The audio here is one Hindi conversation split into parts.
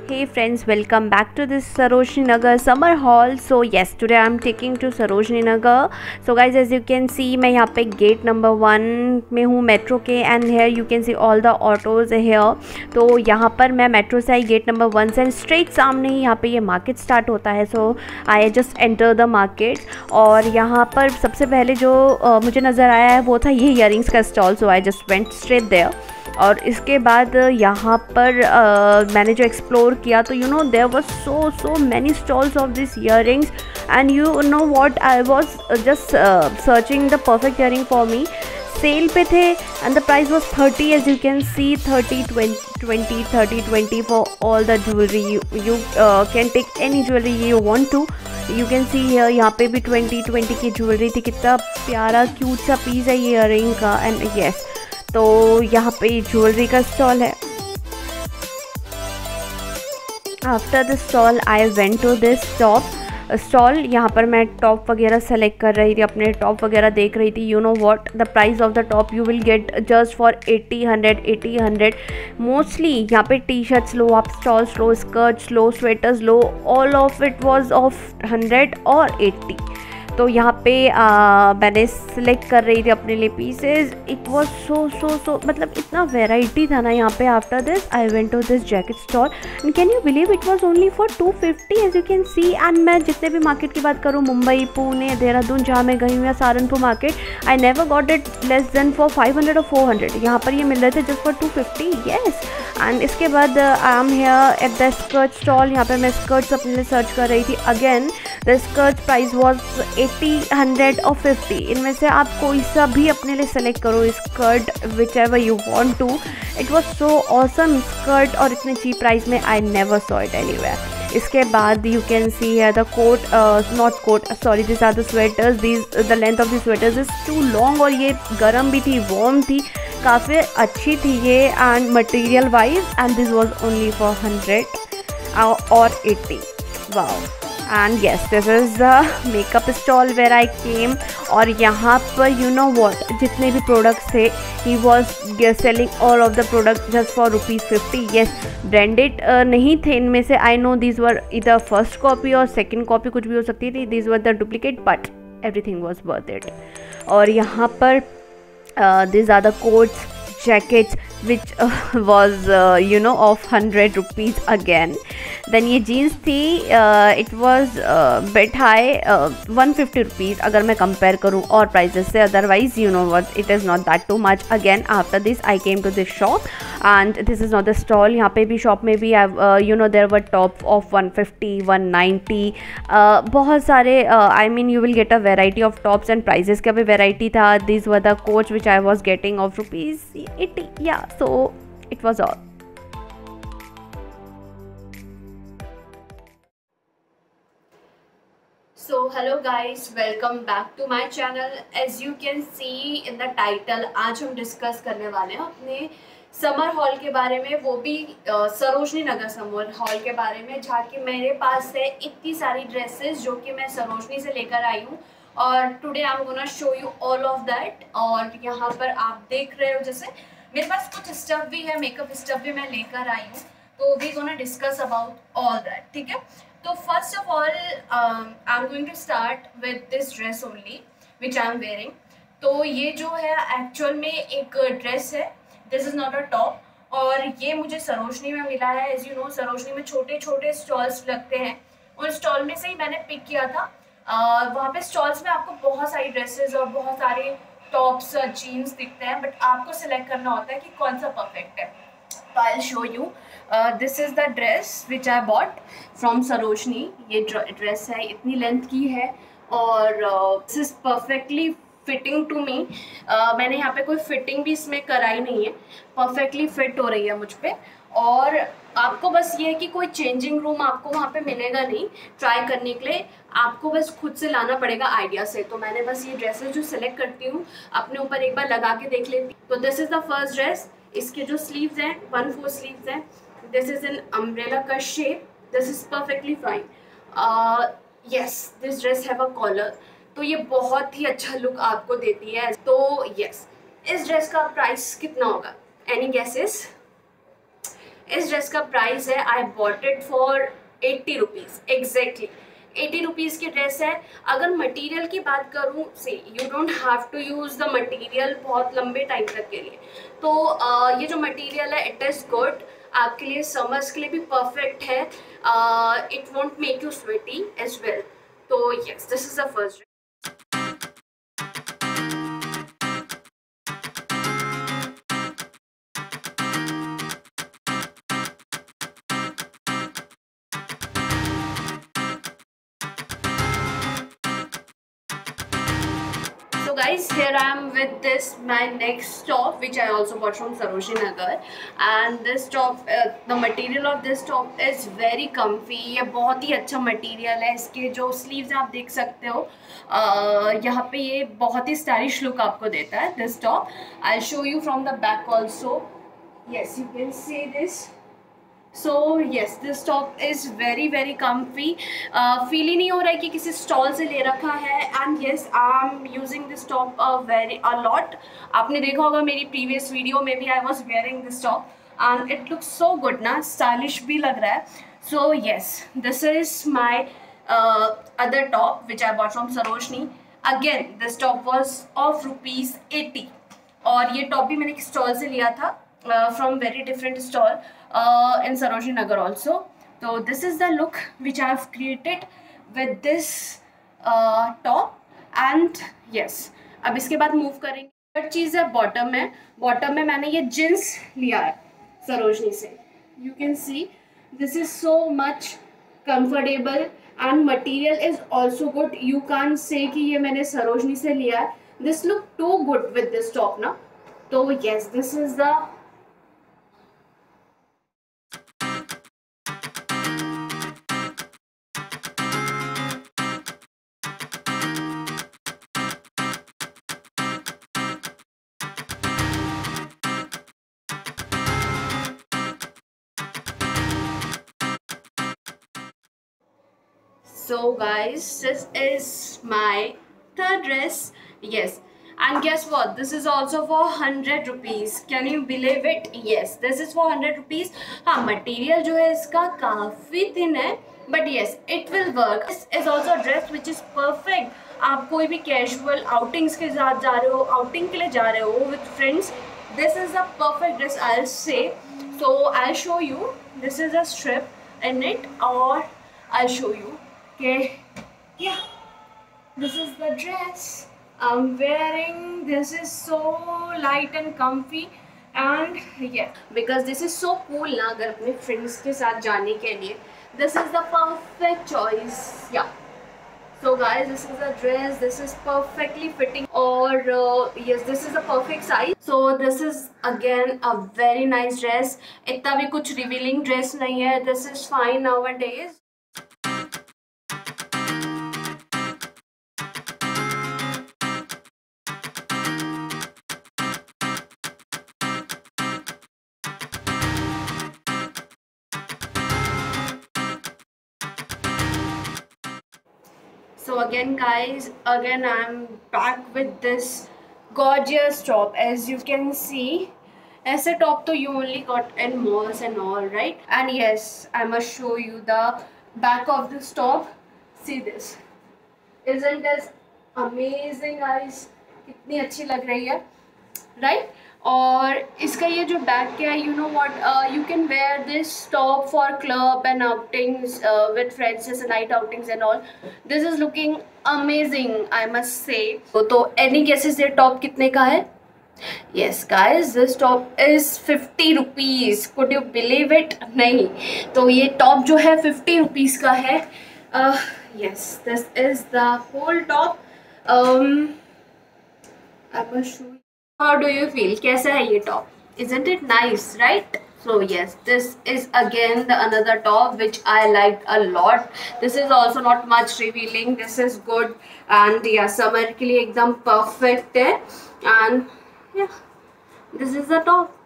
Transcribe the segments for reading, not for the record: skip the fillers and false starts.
Hey friends, welcome back to this Sarojini Nagar summer haul. So yes, today I'm taking to Sarojini Nagar. So guys, as you can see, मैं यहाँ पे गेट नंबर 1 में हूँ मेट्रो के, and here you can see all the autos here. तो यहाँ पर मैं मेट्रो से आई गेट नंबर 1 से, स्ट्रेट सामने ही यहाँ पे ये मार्केट स्टार्ट होता है. So I just enter the market, और यहाँ पर सबसे पहले जो मुझे नज़र आया है वो था ये ईयरिंग्स का stall. So I just went straight there. और इसके बाद यहाँ पर मैंने जो एक्सप्लोर किया, तो you know there was so many stalls of this earrings, and you know what, I was just searching the perfect earring for me. Sale पे थे and the price was 30, as you can see 30-20 for all the jewellery. You can take any jewellery you want to. You can see यहाँ पे भी 20 की ज्वेलरी थी. कितना प्यारा क्यूट सा पीस है ये ईयरिंग का. एंड येस, तो यहाँ पे ज्वेलरी का स्टॉल है. After the stall I went to this stall. यहाँ पर मैं टॉप वगैरह सेलेक्ट कर रही थी, अपने टॉप वगैरह देख रही थी. You know what, the price of the top you will get just for 80-100. Mostly यहाँ पे टी शर्ट्स लो, आप stalls low, skirts low, sweaters low, all of it was of 100 और 80. तो यहाँ पे मैंने सिलेक्ट कर रही थी अपने लिए पीसेज. इट वाज सो मतलब इतना वेराइटी था ना यहाँ पे. After this I went to this jacket stall, and can you believe it was only for 250, as you can see. And मैं जितने भी मार्केट की बात करूँ, मुंबई, पुणे, देहरादून जहाँ मैं गई हूँ, या Saharanpur market, I never got it less than for 500 और 400. यहाँ पर ये मिल रहे थे जस्ट फॉर 250. येस. एंड इसके बाद I am here at the skirt stall. यहाँ पर मैं स्कर्ट्स अपने लिए सर्च कर रही थी. Again the skirt price was 80-100 और 50. इनमें से आप कोई सा भी अपने लिए सेलेक्ट करो skirt, whichever you want to. It was so awesome skirt, और इतने चीप प्राइस में I never saw it anywhere. इसके बाद यू कैन सी है the coat, not coat, sorry, this are the sweaters. The length of the sweaters is too long, और ये गर्म भी थी, वार्म थी, काफ़ी अच्छी थी ये, and material wise. And this was only for 100 और 80. Wow. And yes, this is the makeup stall where I came. और यहाँ पर यू नो वॉट, जितने भी प्रोडक्ट्स थे, he was selling all of the product just for ₹50. Yes, branded नहीं थे इनमें से. आई नो दीज वर इधर फर्स्ट कॉपी और सेकेंड कॉपी कुछ भी हो सकती थी. These were the duplicate, but everything was worth it. और यहाँ पर these are the coats, jackets which was you know of 100 rupees again. Then ये jeans थी, it was bit high, 150 rupees अगर मैं compare करूँ और prices से. otherwise you know what, it is not that too much. Again after this I came to this shop, and this is not the stall. यहाँ पे भी shop में भी you know there were top of 150, 190, बहुत सारे I mean you will get a variety of tops, and prices का भी variety था. These were the coats which I was getting of ₹80. Yeah, so it was all. So hello guys, welcome back to my channel. As you can see in the title, आज हम डिस्कस करने वाले हैं अपने समर हॉल के बारे में, वो भी सरोजनी नगर समर हॉल के बारे में, जहाँ की मेरे पास है इतनी सारी ड्रेसेस जो कि मैं सरोजनी से लेकर आई हूँ. और today I am gonna show you all of that. और यहाँ पर आप देख रहे हो, जैसे मेरे पास कुछ स्टफ भी है, मेकअप स्टफ भी मैं लेकर आई हूँ, तो we gonna discuss about all that. ठीक है. तो first of all I am going to start with this dress only which I am wearing. तो ये जो है एक्चुअल में एक ड्रेस है. This is not a top, और ये मुझे सरोजनी में मिला है. एज यू नो, सरोजनी में छोटे छोटे स्टॉल्स लगते हैं, उन स्टॉल में से ही मैंने पिक किया था. वहाँ पे स्टॉल्स में आपको बहुत सारी ड्रेसेस और बहुत सारे टॉप्स, जीन्स दिखते हैं, बट आपको सिलेक्ट करना होता है कि कौन सा परफेक्ट है. तो I will show you. This is the dress which I bought from Sarojini. ये ड्रेस है, इतनी लेंथ की है, और this is perfectly fitting to me. मैंने यहाँ पे कोई फिटिंग भी इसमें कराई नहीं है, परफेक्टली फिट हो रही है मुझ पे. और आपको बस ये है कि कोई चेंजिंग रूम आपको वहाँ पे मिलेगा नहीं ट्राई करने के लिए, आपको बस खुद से लाना पड़ेगा आइडिया से. तो मैंने बस ये ड्रेसेस जो सिलेक्ट करती हूँ अपने ऊपर एक बार लगा के देख लेती. तो this is the first dress. इसके जो स्लीव्स हैं 1/4 स्लीव्स हैं. दिस इज़ एन अम्ब्रेला का shape. This is perfectly fine. Yes, this dress have a collar, तो ये बहुत ही अच्छा लुक आपको देती है. तो येस, इस ड्रेस का प्राइस कितना होगा? Any guesses? इस ड्रेस का प्राइस है, I bought it for 80 rupees, exactly 80 rupees की ड्रेस है। अगर मटेरियल की बात करूँ से, you don't have to use the material बहुत लंबे टाइम तक के लिए। तो ये जो मटेरियल है इट इज़ गुड, आपके लिए समर्स के लिए भी परफेक्ट है। It won't make you sweaty as well. तो yes, this is the first. So guys, here I am with this my next top which I also bought from Sarojini Nagar, and this top the material of this top is very comfy। ये बहुत ही अच्छा मटेरियल है। इसके जो स्लीव्स आप देख सकते हो, यहाँ पे ये बहुत ही स्टाइलिश लुक आपको देता है this top. I show you from the back also. Yes, you can see this. So yes, this top is very very comfy. Feel ही नहीं हो रहा है कि किसी स्टॉल से ले रखा है। And yes, I am using this top very a lot. आपने देखा होगा मेरी प्रीवियस वीडियो में भी I was wearing this top and it looks so good ना, स्टाइलिश भी लग रहा है। सो yes, this is my other top which I bought from Sarojini. Again this top was of ₹80 और ये टॉप भी मैंने एक स्टॉल से लिया था, from very different stall in Sarojini Nagar also. So this is the look which I have created with this top and yes, अब इसके बाद मूव करेंगे। थर्ड चीज़ है बॉटम में। बॉटम में मैंने ये जींस लिया है सरोजनी से। You can see this is so much comfortable and material is also good. You can say कि ये मैंने सरोजनी से लिया है। This look too good with this top ना। तो yes, this is the So guys, this is my third dress. Yes, and guess what, this is also for 100 rupees. Can you believe it? Yes, this is for 100 rupees. हाँ, मटेरियल जो है इसका काफ़ी थिन है, but yes, it will work. This is also a dress which is perfect. आप कोई भी कैजुअल आउटिंग्स के साथ जा रहे हो, आउटिंग के लिए जा रहे हो with friends, this is a perfect dress I'll say. So I'll show you. This is a strip in it, or I'll show you. Okay, yeah, this is the dress I'm wearing. This is so light and comfy and yeah, because this is so cool ना, अगर अपने friends के साथ जाने के लिए this is the perfect choice. Yeah, so guys, this is the dress. This is perfectly fitting, or yes, this is the perfect size. So this is again a very nice dress. इतना भी कुछ revealing dress नहीं है. This is fine nowadays. So again guys, again I'm back with this gorgeous top. As you can see, ऐसे top तो you only got in malls and all, right? And yes, I must show you the back of this top. See this, isn't this amazing guys? कितनी अच्छी लग रही है, right? और इसका ये जो बैक क्या है, you know what, you can wear this top for club and outings with friends, जैसे night outings and all. This is looking amazing, I must say. तो एनी गेसेस ये टॉप कितने का है? Yes guys, this top is 50 rupees. Could you believe it? नहीं, तो ये टॉप जो है 50 रुपीज़ का है। Yes, this is the whole top. I must show. How do you feel? कैसा है ये top? Isn't it nice, right? So yes, this is again the another top which I liked a lot. This is also not much revealing. This is good and yeah, summer के लिए एकदम perfect है and yeah, this is the top.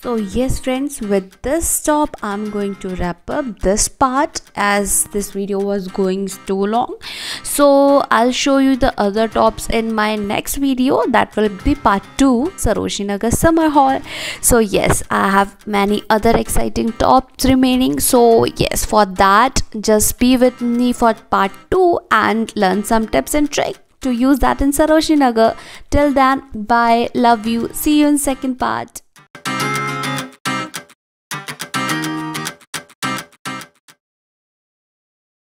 So yes friends, with this top I'm going to wrap up this part as this video was going too long. So I'll show you the other tops in my next video, that will be part 2, Sarojini Nagar summer haul. So yes, I have many other exciting tops remaining, so yes, for that just be with me for part 2 and learn some tips and tricks to use that in Sarojini Nagar. Till then, bye, love you, see you in second part.